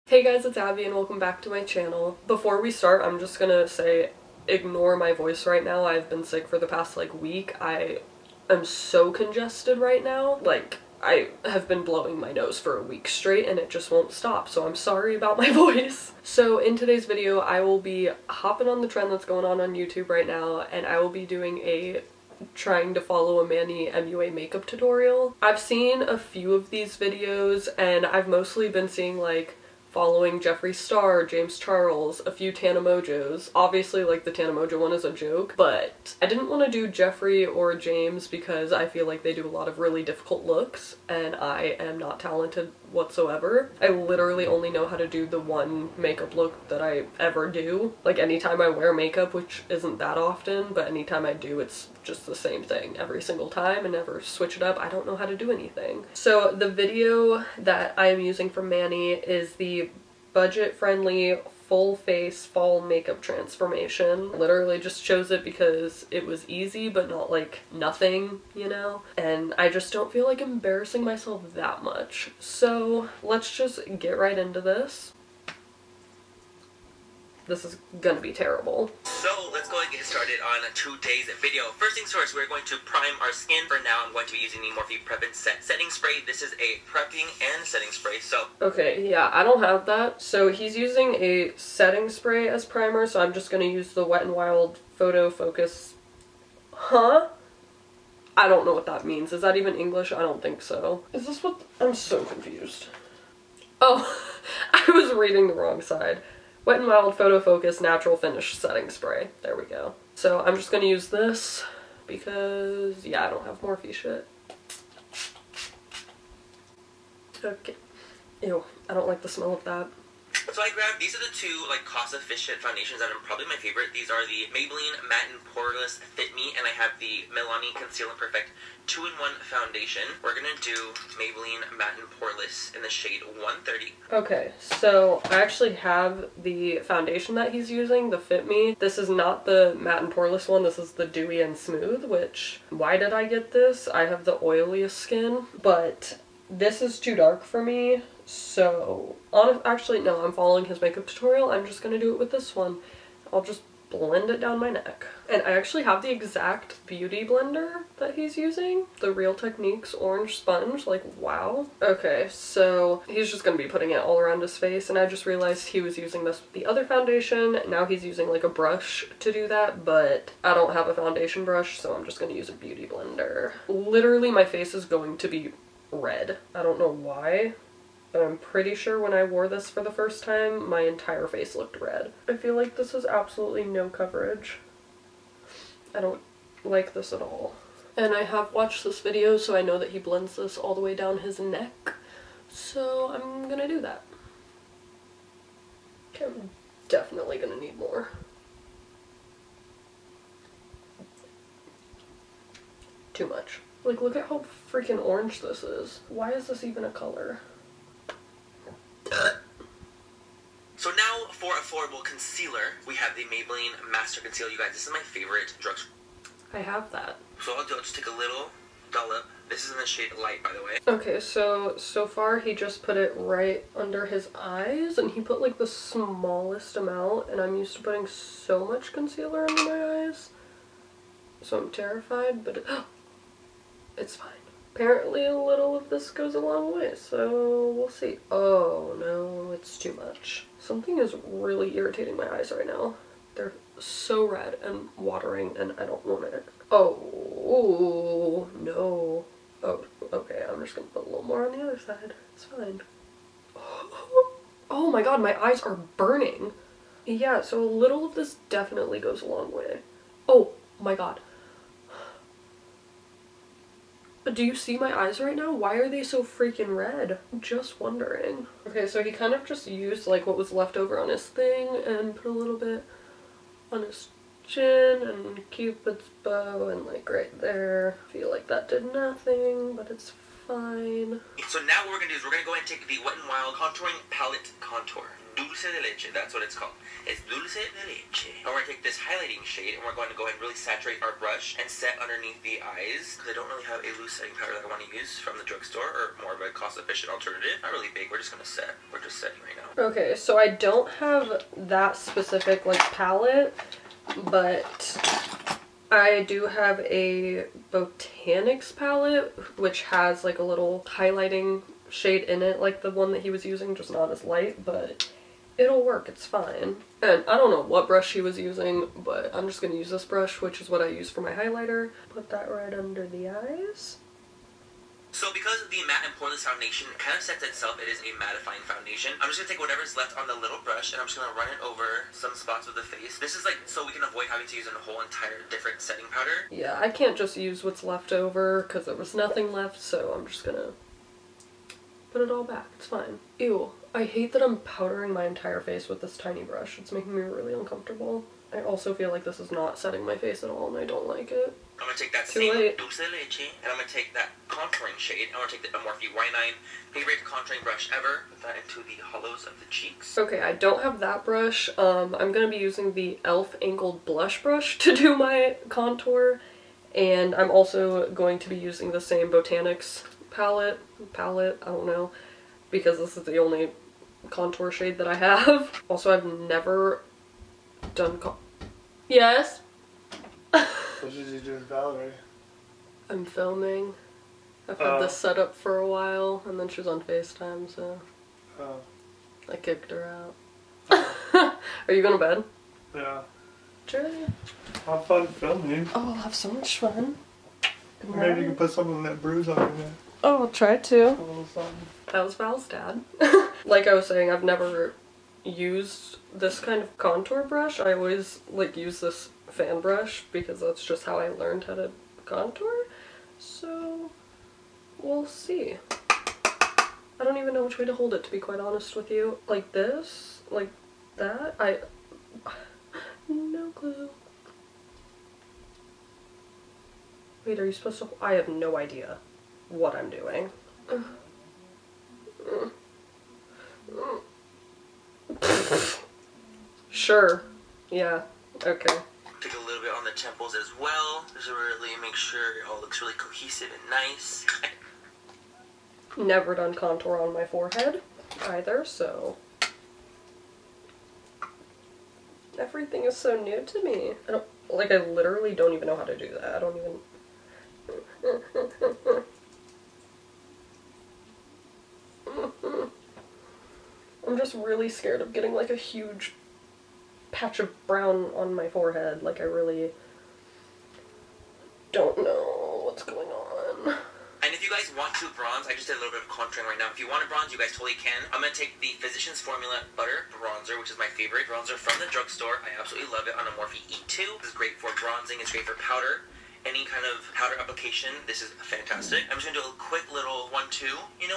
Hey guys, it's Abby and welcome back to my channel. Before we start, I'm just gonna say ignore my voice right now. I've been sick for the past week. I am so congested right now. I have been blowing my nose for a week straight and it just won't stop, so I'm sorry about my voice. So in today's video, I will be hopping on the trend that's going on YouTube right now, and I will be doing trying to follow a MANNY MUA makeup tutorial. I've seen a few of these videos and I've mostly been seeing following Jeffree Star, James Charles, a few Tana Mojos. Obviously the Tana Mojo one is a joke, but I didn't want to do Jeffree or James because I feel like they do a lot of really difficult looks and I am not talented whatsoever. I literally only know how to do the one makeup look that I ever do. Anytime I wear makeup, which isn't that often, but anytime I do, it's just the same thing every single time and never switch it up. I don't know how to do anything. So the video that I am using from MANNY is the budget-friendly full face fall makeup transformation. Literally just chose it because it was easy but not nothing, you know? And I just don't feel like embarrassing myself that much. So let's just get right into this. This is gonna be terrible. So let's go and get started on today's video. First things first, we're going to prime our skin. For now, I'm going to be using the Morphe Prep and Set Setting Spray. This is a prepping and setting spray, so. Okay, yeah, I don't have that. So he's using a setting spray as primer, so I'm just gonna use the Wet n Wild Photo Focus. Huh? I don't know what that means. Is that even English? I don't think so. Is this what? I'm so confused. Oh, I was reading the wrong side. Wet n Wild Photo Focus Natural Finish Setting Spray. There we go. So I'm just gonna use this because, yeah, I don't have Morphe shit. Okay. Ew, I don't like the smell of that. So I grabbed, these are the two cost-efficient foundations that are probably my favorite. These are the Maybelline Matte and Poreless Fit Me, and I have the Milani Conceal and Perfect 2-in-1 foundation. We're gonna do Maybelline Matte and Poreless in the shade 130. Okay, so I actually have the foundation that he's using, the Fit Me. This is not the Matte and Poreless one, this is the Dewy and Smooth, which, why did I get this? I have the oiliest skin, but this is too dark for me. So, actually, no, I'm following his makeup tutorial. I'm just gonna do it with this one. I'll just blend it down my neck. And I actually have the exact beauty blender that he's using. The Real Techniques Orange Sponge. Wow. Okay, so he's just gonna be putting it all around his face, and I just realized he was using this with the other foundation. Now he's using a brush to do that, but I don't have a foundation brush, so I'm just gonna use a beauty blender. Literally, my face is going to be red. I don't know why, but I'm pretty sure when I wore this for the first time, my entire face looked red. I feel like this is absolutely no coverage. I don't like this at all. And I have watched this video, so I know that he blends this all the way down his neck. So I'm gonna do that. Okay, I'm definitely gonna need more. Too much. Look at how freaking orange this is. Why is this even a color? So now for affordable concealer, we have the Maybelline Master Conceal. You guys, this is my favorite drugstore. I have that. So I'll just take a little dollop. This is in the shade Light, by the way. Okay, so far he just put it right under his eyes, and he put the smallest amount, and I'm used to putting so much concealer under my eyes. So I'm terrified, but it's fine. Apparently a little of this goes a long way, so we'll see. Oh no, it's too much. Something is really irritating my eyes right now. They're so red and watering and I don't want it. Oh, no. Oh, okay, I'm just gonna put a little more on the other side. It's fine. Oh my god, my eyes are burning. Yeah, so a little of this definitely goes a long way. Oh my god. Do you see my eyes right now? Why are they so freaking red? I'm just wondering. Okay, so he kind of just used what was left over on his thing and put a little bit on his chin and Cupid's bow and right there. I feel like that did nothing, but it's fine. So now what we're gonna do is we're gonna go ahead and take the Wet n Wild Contouring Palette Contour. Douce dulce de leche. That's what it's called. It's dulce de leche. And we're going to take this highlighting shade and we're going to go ahead and really saturate our brush and set underneath the eyes. Because I don't really have a loose setting powder that I want to use from the drugstore or more of a cost-efficient alternative. Not really big. We're just going to set. We're just setting right now. Okay, so I don't have that specific like palette, but I do have a Botanics palette, which has like a little highlighting shade in it, like the one that he was using, just not as light, but it'll work, it's fine. And I don't know what brush he was using, but I'm just gonna use this brush, which is what I use for my highlighter. Put that right under the eyes. So because the matte and poreless foundation kind of sets itself, it is a mattifying foundation. I'm just going to take whatever's left on the little brush and I'm just going to run it over some spots of the face. This is like so we can avoid having to use a whole entire different setting powder. Yeah, I can't just use what's left over because there was nothing left, so I'm just going to put it all back. It's fine. Ew, I hate that I'm powdering my entire face with this tiny brush. It's making me really uncomfortable. I also feel like this is not setting my face at all and I don't like it. I'm going to take that same dulce de leche and I'm going to take that contouring shade and I'm going to take the Morphe Y9 favorite contouring brush ever. Put that into the hollows of the cheeks. Okay, I don't have that brush. I'm going to be using the e.l.f. angled blush brush to do my contour. And I'm also going to be using the same Botanics palette, I don't know, because this is the only contour shade that I have. Also, I've never done Yes? What did you do with Valerie? I'm filming. I've had this set up for a while, and then she was on FaceTime, so I kicked her out. Are you going to bed? Yeah. Sure. Have fun filming. Oh, I'll have so much fun. Maybe you can put some of that bruise on your neck. Oh, I'll try to. A little something. That was Val's dad. Like I was saying, I've never used this kind of contour brush. I always like use this fan brush because that's just how I learned how to contour. So we'll see. I don't even know which way to hold it, to be quite honest with you. Like this, like that. No clue. Wait, are you supposed to? I have no idea what I'm doing. Sure. Yeah. Okay. Take a little bit on the temples as well, just to really make sure it all looks really cohesive and nice. Never done contour on my forehead either, so everything is so new to me. I literally don't even know how to do that. I don't even. I'm just really scared of getting like a huge patch of brown on my forehead. Like I really don't know what's going on. And if you guys want to bronze, I just did a little bit of contouring right now. If you want to bronze, you guys totally can. I'm going to take the Physicians Formula Butter Bronzer, which is my favorite bronzer from the drugstore. I absolutely love it on a Morphe E2. This is great for bronzing. It's great for powder. Any kind of powder application, this is fantastic. I'm just going to do a quick little 1-2,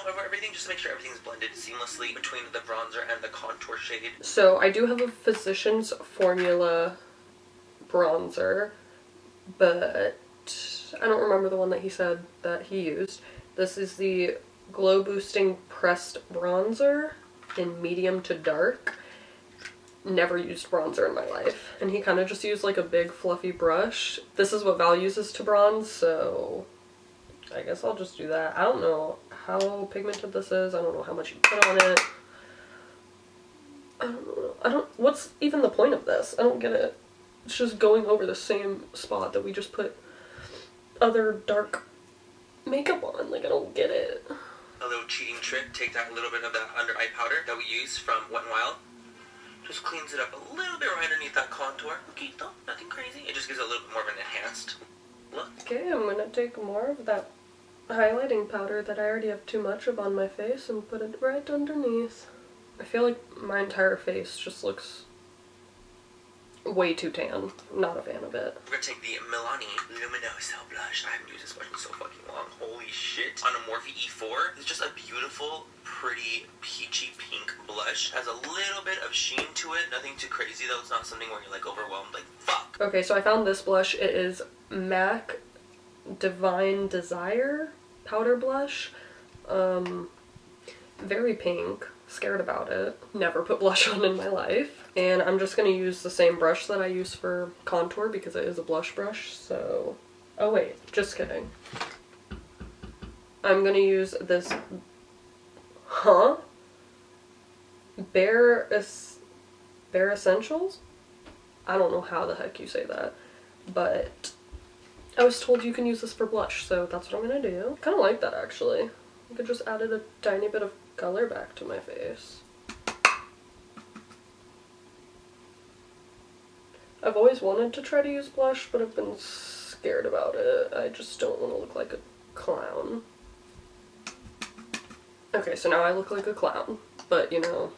over everything, just to make sure everything's blended seamlessly between the bronzer and the contour shade. So I do have a Physicians Formula bronzer, but I don't remember the one that he said that he used. This is the Glow Boosting Pressed Bronzer in medium to dark. Never used bronzer in my life. And he kind of just used like a big fluffy brush. This is what Val uses to bronze, so I guess I'll just do that. I don't know how pigmented this is. I don't know how much you put on it. I don't know. What's even the point of this? I don't get it. It's just going over the same spot that we just put other dark makeup on. Like, I don't get it. A little cheating trick, take that little bit of that under eye powder that we use from Wet n Wild. Just cleans it up a little bit right underneath that contour. Poquito, nothing crazy. It just gives it a little bit more of an enhanced look. Okay, I'm gonna take more of that highlighting powder that I already have too much of on my face and put it right underneath. I feel like my entire face just looks way too tan. I'm not a fan of it. We're gonna take the Milani Luminoso blush. I haven't used this blush in so fucking long. Holy shit. On a Morphe E4. It's just a beautiful, pretty, peachy pink blush. Has a little bit of sheen to it. Nothing too crazy though. It's not something where you're like overwhelmed, like fuck. Okay, so I found this blush. It is MAC Divine Desire powder blush. Very pink. scared about it. Never put blush on in my life. And I'm just gonna use the same brush that I use for contour because it is a blush brush, so... Oh wait, just kidding. I'm gonna use this... Bare Essentials? I don't know how the heck you say that, but I was told you can use this for blush, so that's what I'm gonna do. Kind of like that, actually. I could just added a tiny bit of color back to my face. I've always wanted to try to use blush, but I've been scared about it. I just don't want to look like a clown. Okay, so now I look like a clown, but you know,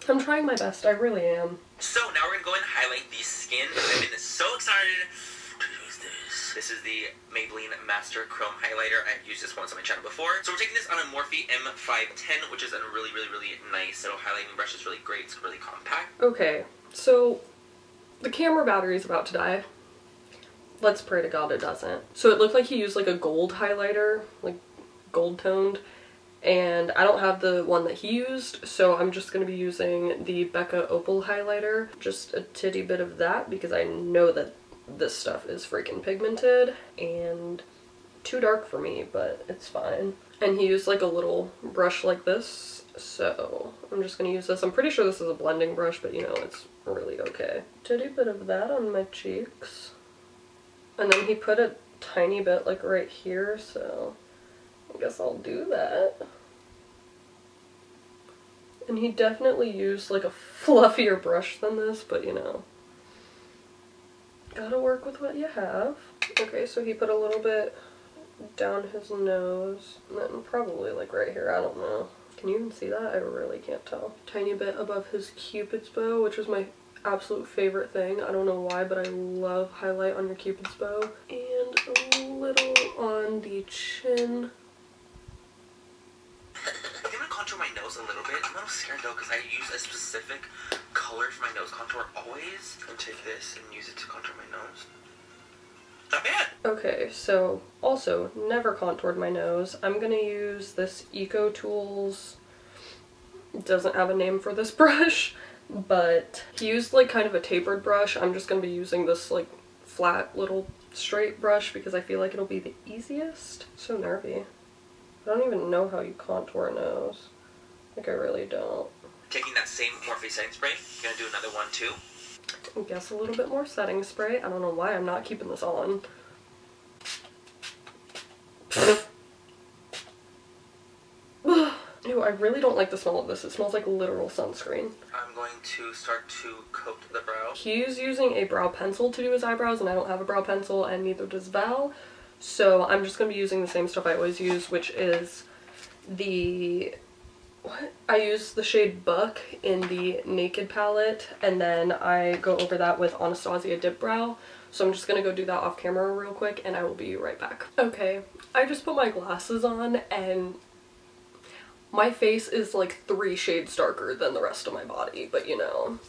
I'm trying my best, I really am. So now we're gonna go and highlight the skin. I've been so excited to use this. This is the Maybelline Master Chrome Highlighter. I've used this once on my channel before. So we're taking this on a Morphe M510, which is a really nice little highlighting brush. It's really great, it's really compact. Okay, so the camera battery is about to die. Let's pray to God it doesn't. So it looked like he used like a gold highlighter, like gold toned. And I don't have the one that he used, so I'm just going to be using the Becca Opal highlighter. Just a titty bit of that because I know that this stuff is freaking pigmented and too dark for me, but it's fine. And he used like a little brush like this, so I'm just going to use this. I'm pretty sure this is a blending brush, but you know, it's really okay. Titty bit of that on my cheeks. And then he put a tiny bit like right here, so I guess I'll do that. And he definitely used like a fluffier brush than this, but you know, gotta work with what you have. Okay, so he put a little bit down his nose, and then probably like right here, I don't know. Can you even see that? I really can't tell. Tiny bit above his Cupid's bow, which is my absolute favorite thing. I don't know why, but I love highlight on your Cupid's bow. And a little on the chin. I'm gonna contour my nose a little bit. I'm a little scared though because I use a specific color for my nose contour always. I'm gonna take this and use it to contour my nose. Not bad! Okay, so also never contoured my nose. I'm gonna use this Eco Tools. It doesn't have a name for this brush, but he used like kind of a tapered brush. I'm just gonna be using this like flat little straight brush because I feel like it'll be the easiest. So nervy. I don't even know how you contour a nose. Like, I really don't. Taking that same Morphe setting spray, gonna do another one too. I guess a little bit more setting spray. I don't know why I'm not keeping this on. Ew, I really don't like the smell of this. It smells like literal sunscreen. I'm going to start to coat the brow. He's using a brow pencil to do his eyebrows, and I don't have a brow pencil, and neither does Val. So I'm just going to be using the same stuff I always use, which is the... What? I use the shade Buck in the Naked palette, and then I go over that with Anastasia Dip Brow. So I'm just going to go do that off camera real quick, and I will be right back. Okay, I just put my glasses on, and my face is like 3 shades darker than the rest of my body, but you know,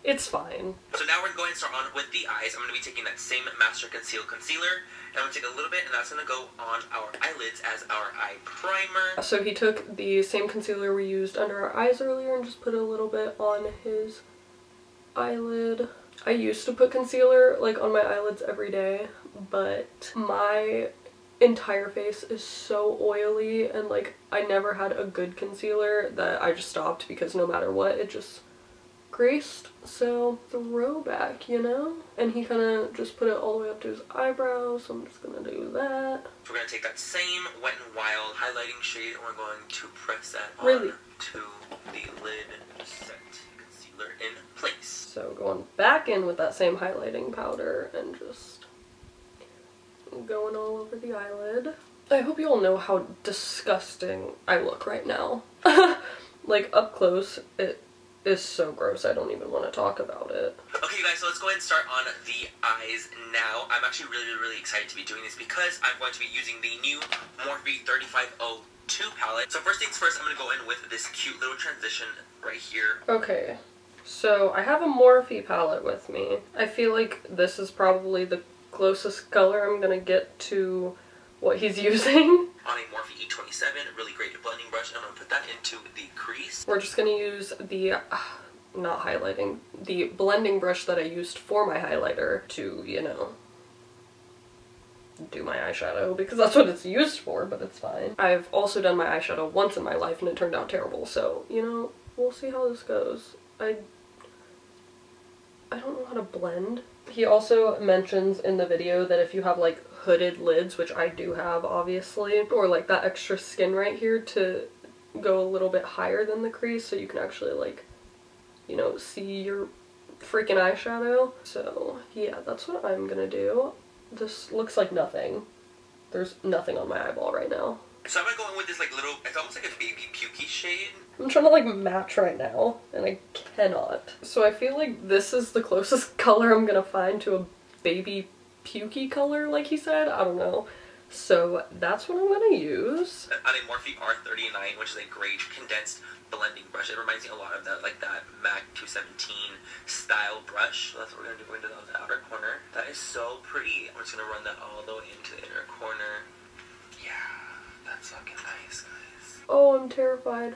it's fine. So now we're going to start on with the eyes. I'm going to be taking that same Master Conceal Concealer, and I'm going to take a little bit, and that's going to go on our eyelids as our eye primer. So he took the same concealer we used under our eyes earlier and just put a little bit on his eyelid. I used to put concealer like on my eyelids every day, but my entire face is so oily, and like I never had a good concealer that I just stopped because no matter what, it just creased. So throwback, you know? And he kind of just put it all the way up to his eyebrows, so I'm just gonna do that. So we're going to take that same Wet n Wild highlighting shade, and we're going to press that on to the lid, set concealer in place. So going back in with that same highlighting powder and just going all over the eyelid. I hope you all know how disgusting I look right now. Like up close, it is so gross, I don't even want to talk about it. Okay you guys, so let's go ahead and start on the eyes now. I'm actually really excited to be doing this because I'm going to be using the new Morphe 3502 palette. So first things first, I'm going to go in with this cute little transition right here. Okay, so I have a Morphe palette with me. I feel like this is probably the closest color I'm gonna get to what he's using. On a Morphe 27, really great blending brush, and I'm going to put that into the crease. We're just going to use the, not highlighting, the blending brush that I used for my highlighter to, you know, do my eyeshadow, because that's what it's used for, but it's fine. I've also done my eyeshadow once in my life and it turned out terrible, so, you know, we'll see how this goes. I don't know how to blend. He also mentions in the video that if you have like hooded lids, which I do have obviously, or like that extra skin right here, to go a little bit higher than the crease so you can actually like, you know, see your freaking eyeshadow. So yeah, that's what I'm gonna do. This looks like nothing. There's nothing on my eyeball right now. So I'm gonna go in with this like little, it's almost like a baby pukey shade. I'm trying to like match right now and I cannot. So I feel like this is the closest color I'm gonna find to a baby pukey color, like he said. I don't know. So that's what I'm gonna use. On a Morphe R39, which is a great condensed blending brush. It reminds me a lot of that, like that MAC 217 style brush. So that's what we're gonna do. We're gonna do the outer corner. That is so pretty. I'm just gonna run that all the way into the inner corner. Yeah, that's fucking nice, guys. Oh, I'm terrified.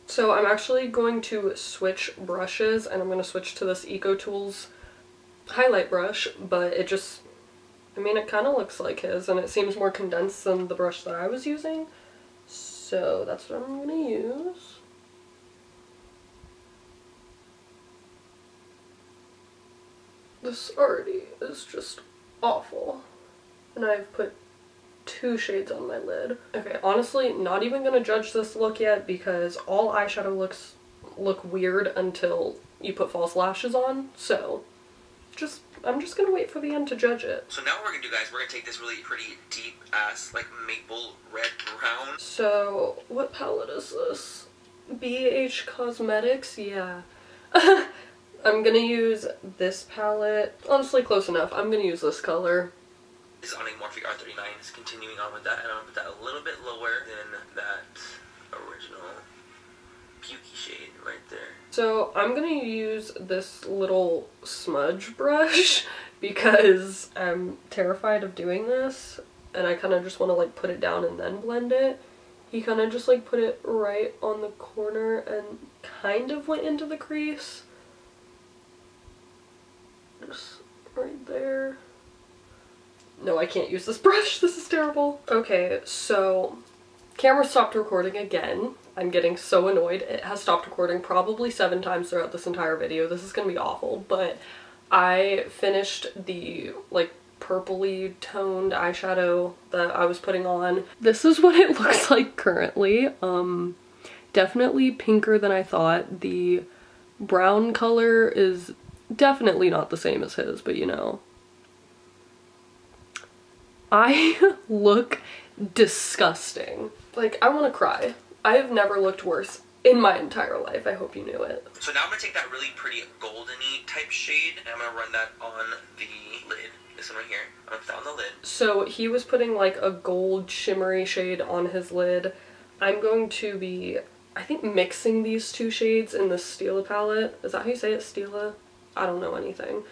So I'm actually going to switch brushes and I'm going to switch to this EcoTools highlight brush, but it just, I mean, it kind of looks like his and it seems more condensed than the brush that I was using. So that's what I'm going to use. This already is just awful. And I've put 2 shades on my lid. Okay, honestly, not even gonna judge this look yet because all eyeshadow looks look weird until you put false lashes on. So, I'm just gonna wait for the end to judge it. So now what we're gonna do, guys, we're gonna take this really pretty deep ass, like maple red brown. So, what palette is this? BH Cosmetics? Yeah. I'm gonna use this palette. Honestly, close enough. I'm gonna use this color. Is on a Morphe R39, is continuing on with that, and I'm gonna put that a little bit lower than that original pukey shade right there. So I'm gonna use this little smudge brush because I'm terrified of doing this and I kind of just want to like put it down and then blend it. He kind of just like put it right on the corner and kind of went into the crease. Just right there. No, I can't use this brush. This is terrible. Okay, so camera stopped recording again. I'm getting so annoyed. It has stopped recording probably 7 times throughout this entire video. This is gonna be awful, but I finished the like purpley toned eyeshadow that I was putting on. This is what it looks like currently. Definitely pinker than I thought. The brown color is definitely not the same as his, but you know. I look disgusting. Like, I want to cry. I have never looked worse in my entire life. I hope you knew it. So now I'm going to take that really pretty golden-y type shade and I'm going to run that on the lid. This one right here. I'm going to put that on the lid. So he was putting like a gold shimmery shade on his lid. I'm going to be, I think, mixing these 2 shades in the Stila palette. Is that how you say it? Stila? I don't know anything.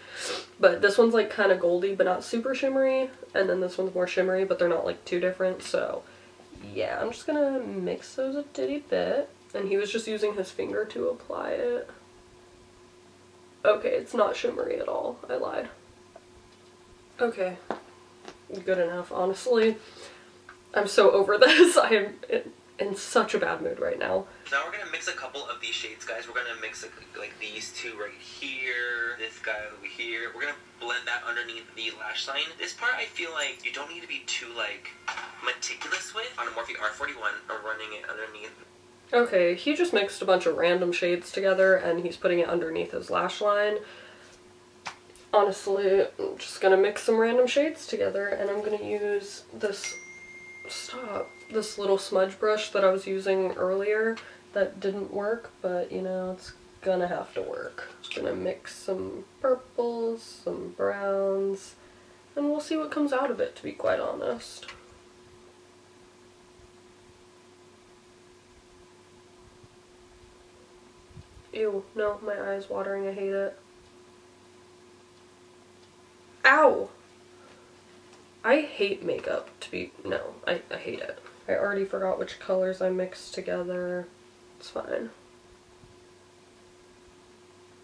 But this one's like kind of goldy but not super shimmery. And then this one's more shimmery but they're not like too different. So yeah, I'm just gonna mix those a titty bit. And he was just using his finger to apply it. Okay, it's not shimmery at all. I lied. Okay. Good enough, honestly. I'm so over this. I am in such a bad mood right now. Now we're gonna mix a couple of these shades, guys. We're gonna mix like these 2 right here, this guy over here. We're gonna blend that underneath the lash line. This part I feel like you don't need to be too like meticulous with. On a Morphe R41, I'm running it underneath. Okay, he just mixed a bunch of random shades together and he's putting it underneath his lash line. Honestly, I'm just gonna mix some random shades together and I'm gonna use this, this little smudge brush that I was using earlier that didn't work, but you know, it's gonna have to work. Just gonna mix some purples, some browns, and we'll see what comes out of it, to be quite honest. Ew, no, my eye's watering, I hate it. Ow! I hate makeup no, I hate it. I already forgot which colors I mixed together. It's fine.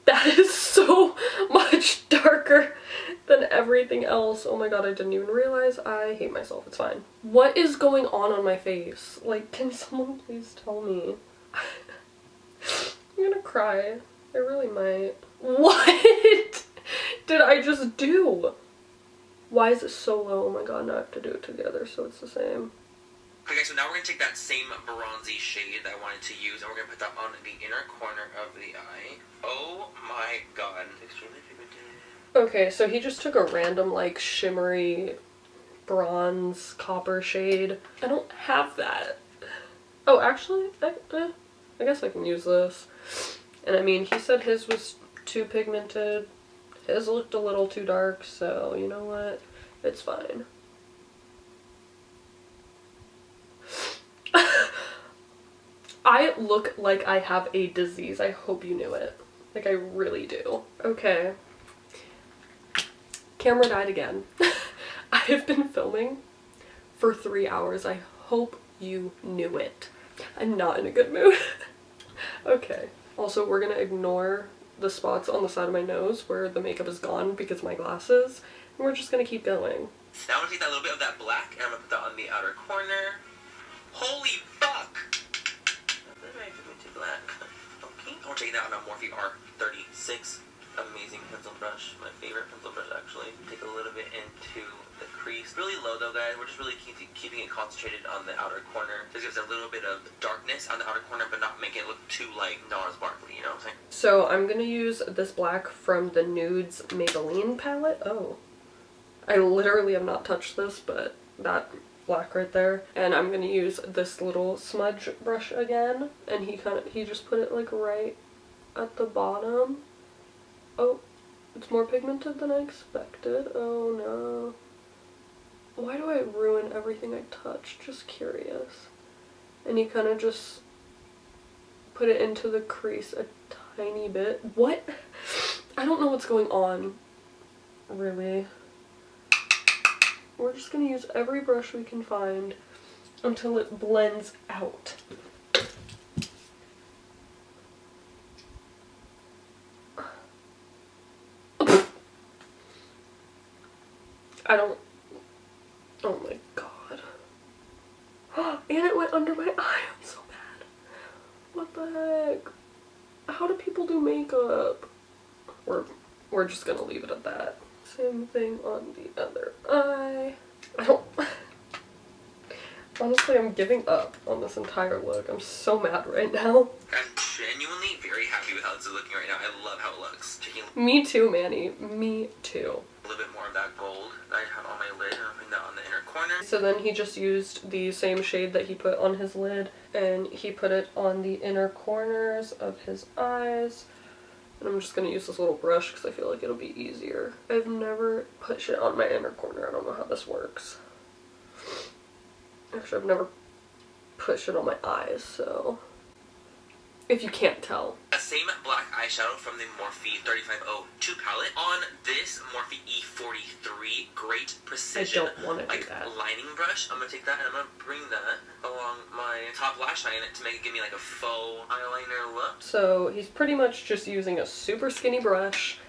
That is so much darker than everything else. Oh my god, I didn't even realize. I hate myself. It's fine. What is going on my face? Like, can someone please tell me? I'm gonna cry. I really might. What did I just do? Why is it so low? Oh my god, now I have to do it together so it's the same. Okay, so now we're going to take that same bronzy shade that I wanted to use, and we're going to put that on the inner corner of the eye. Oh my god. Extremely pigmented. Okay, so he just took a random, like, shimmery bronze copper shade. I don't have that. Oh, actually, I guess I can use this. And I mean, he said his was too pigmented. His looked a little too dark, so you know what? It's fine. I look like I have a disease. I hope you knew it. Like, I really do. Okay. Camera died again. I have been filming for 3 hours. I hope you knew it. I'm not in a good mood. Okay. Also, we're gonna ignore the spots on the side of my nose where the makeup is gone because of my glasses. And we're just gonna keep going. Now I'm gonna take that little bit of that black and I'm gonna put that on the outer corner. Holy fuck! Black. Okay. I'm taking that on a Morphe R36. Amazing pencil brush. My favorite pencil brush, actually. Take a little bit into the crease. Really low though, guys. We're just really keeping it concentrated on the outer corner. This gives a little bit of darkness on the outer corner, but not making it look too, like, non-sparkly, you know what I'm saying? So I'm gonna use this black from the Nudes Maybelline palette. Oh. I literally have not touched this, but that black right there. And I'm gonna use this little smudge brush again. And he just put it, like, right at the bottom. Oh, it's more pigmented than I expected. Oh no. Why do I ruin everything I touch? Just curious. And he kind of just put it into the crease a tiny bit. What? I don't know what's going on. Really. We're just gonna use every brush we can find until it blends out. Oh my god. And it went under my eye. I'm so mad. What the heck? How do people do makeup? We're just gonna leave it at that. Same thing on the other eye. Honestly, I'm giving up on this entire look. I'm so mad right now. I'm genuinely very happy with how this is looking right now. I love how it looks. Taking Me too, Manny. Me too. a little bit more of that gold that I have on my lid, and I'm putting that on the inner corner. So then he just used the same shade that he put on his lid, and he put it on the inner corners of his eyes. And I'm just gonna use this little brush because I feel like it'll be easier. I've never put shit on my inner corner. I don't know how this works. Actually, I've never put shit on my eyes, so... If you can't tell. The same black eyeshadow from the Morphe 3502 palette on this Morphe E43 Great Precision, I don't want to do like, that. lining brush. I'm gonna take that and I'm gonna bring that along my top lash line to make it give me like a faux eyeliner look. So he's pretty much just using a super skinny brush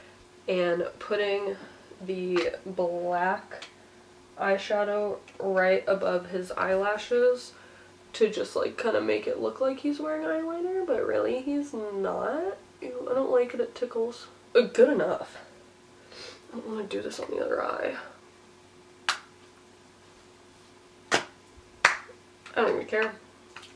and putting the black eyeshadow right above his eyelashes to just like kind of make it look like he's wearing eyeliner, but really he's not. Ew, I don't like it, it tickles. Good enough. I don't want to do this on the other eye. I don't even care.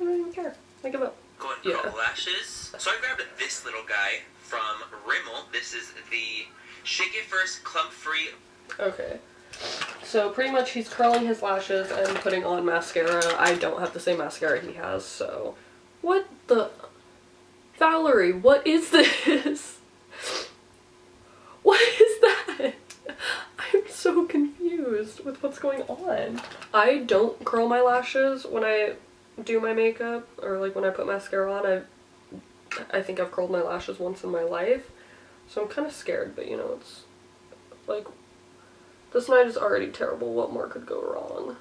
I don't even care. I give up. Go ahead and put lashes. So I grabbed this little guy from Rimmel. This is the Shake It First Clump Free. Okay. So pretty much he's curling his lashes and putting on mascara. I don't have the same mascara he has, so... What the... Valerie, what is this? What is that? I'm so confused with what's going on. I don't curl my lashes when I do my makeup, or like when I put mascara on. I think I've curled my lashes once in my life, so I'm kind of scared, but you know, it's like... This night is already terrible. What more could go wrong?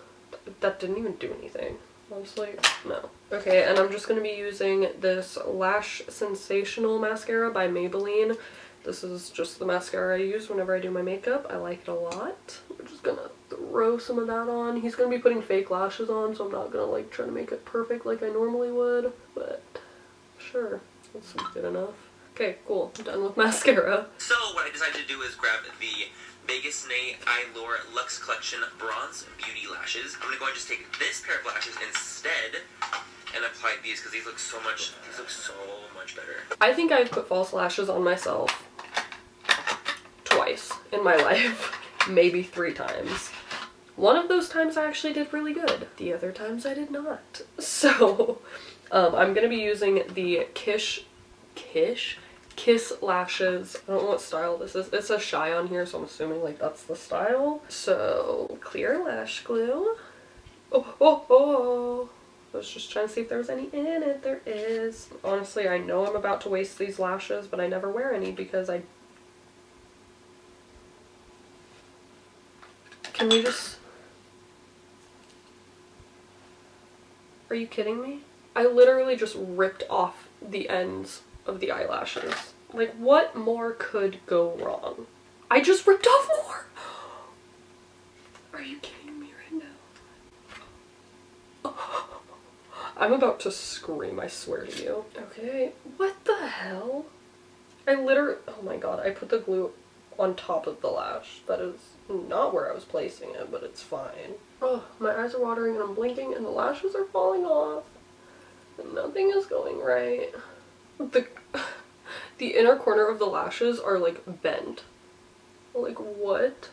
That didn't even do anything. Honestly, no. Okay, and I'm just going to be using this Lash Sensational mascara by Maybelline. This is just the mascara I use whenever I do my makeup. I like it a lot. We're just going to throw some of that on. He's going to be putting fake lashes on, so I'm not going to like try to make it perfect like I normally would. But sure, that's good enough. Okay, cool. I'm done with mascara. So what I decided to do is grab the Vegas Nay Allure Luxe Collection Bronze Beauty Lashes. I'm gonna go and just take this pair of lashes instead and apply these because these look so much better. I think I've put false lashes on myself twice in my life, maybe 3 times. One of those times I actually did really good. The other times I did not. So I'm gonna be using the Kiss lashes. I don't know what style this is. It says Shy on here, so I'm assuming like that's the style. So clear lash glue. Oh. I was just trying to see if there was any in it. There is. Honestly, I know I'm about to waste these lashes, but I never wear any because I... Can you just... Are you kidding me? I literally just ripped off the ends of the eyelashes. Like, what more could go wrong? I just ripped off more! Are you kidding me right now? I'm about to scream, I swear to you. Okay, what the hell? I literally, oh my god, I put the glue on top of the lash. That is not where I was placing it, but it's fine. Oh, my eyes are watering and I'm blinking and the lashes are falling off. And nothing is going right. The inner corner of the lashes are like bent. Like what?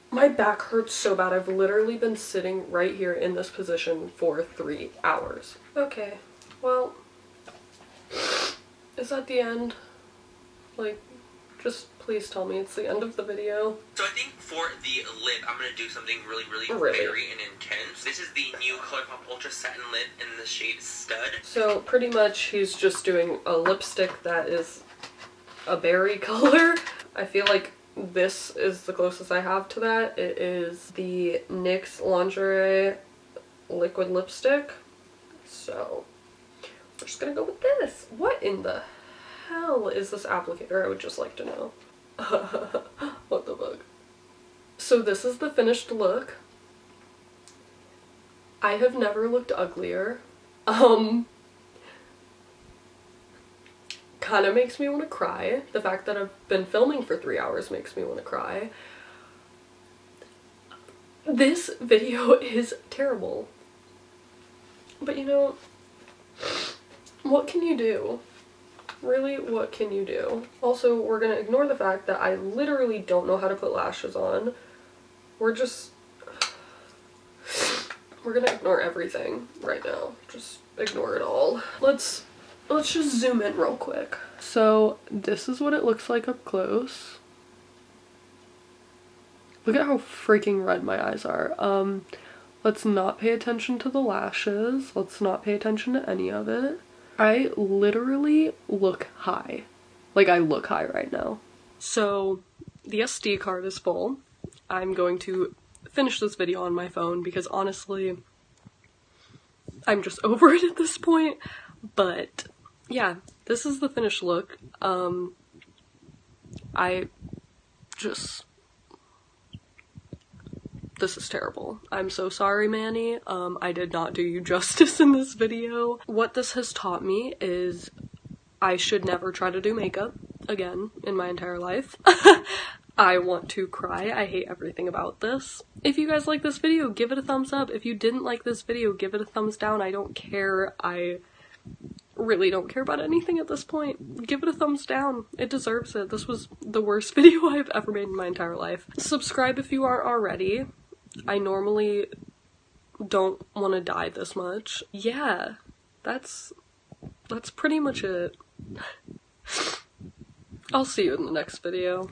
My back hurts so bad. I've literally been sitting right here in this position for 3 hours. Okay, well, is that the end? Like, just please tell me it's the end of the video. So I think for the lip, I'm going to do something really berry and intense. This is the new ColourPop Ultra Satin Lip in the shade Stud. So pretty much he's just doing a lipstick that is a berry color. I feel like this is the closest I have to that. It is the NYX Lingerie liquid lipstick. So we're just gonna go with this. What in the hell is this applicator? I would just like to know. What the fuck? So this is the finished look. I have never looked uglier. Kind of makes me want to cry. The fact that I've been filming for 3 hours makes me want to cry. This video is terrible. But you know, what can you do? Really, what can you do? Also, we're gonna ignore the fact that I literally don't know how to put lashes on. We're gonna ignore everything right now. Just ignore it all. Let's just zoom in real quick. So this is what it looks like up close. Look at how freaking red my eyes are. Let's not pay attention to the lashes. Let's not pay attention to any of it. I literally look high. Like, I look high right now. So the SD card is full. I'm going to finish this video on my phone because honestly, I'm just over it at this point. But yeah, this is the finished look. This is terrible. I'm so sorry, Manny. I did not do you justice in this video. What this has taught me is I should never try to do makeup again in my entire life. I want to cry. I hate everything about this. If you guys like this video, give it a thumbs up. If you didn't like this video, give it a thumbs down. I don't care. I really don't care about anything at this point. Give it a thumbs down. It deserves it. This was the worst video I've ever made in my entire life. Subscribe if you aren't already. I normally don't want to die this much. Yeah, that's pretty much it. I'll see you in the next video.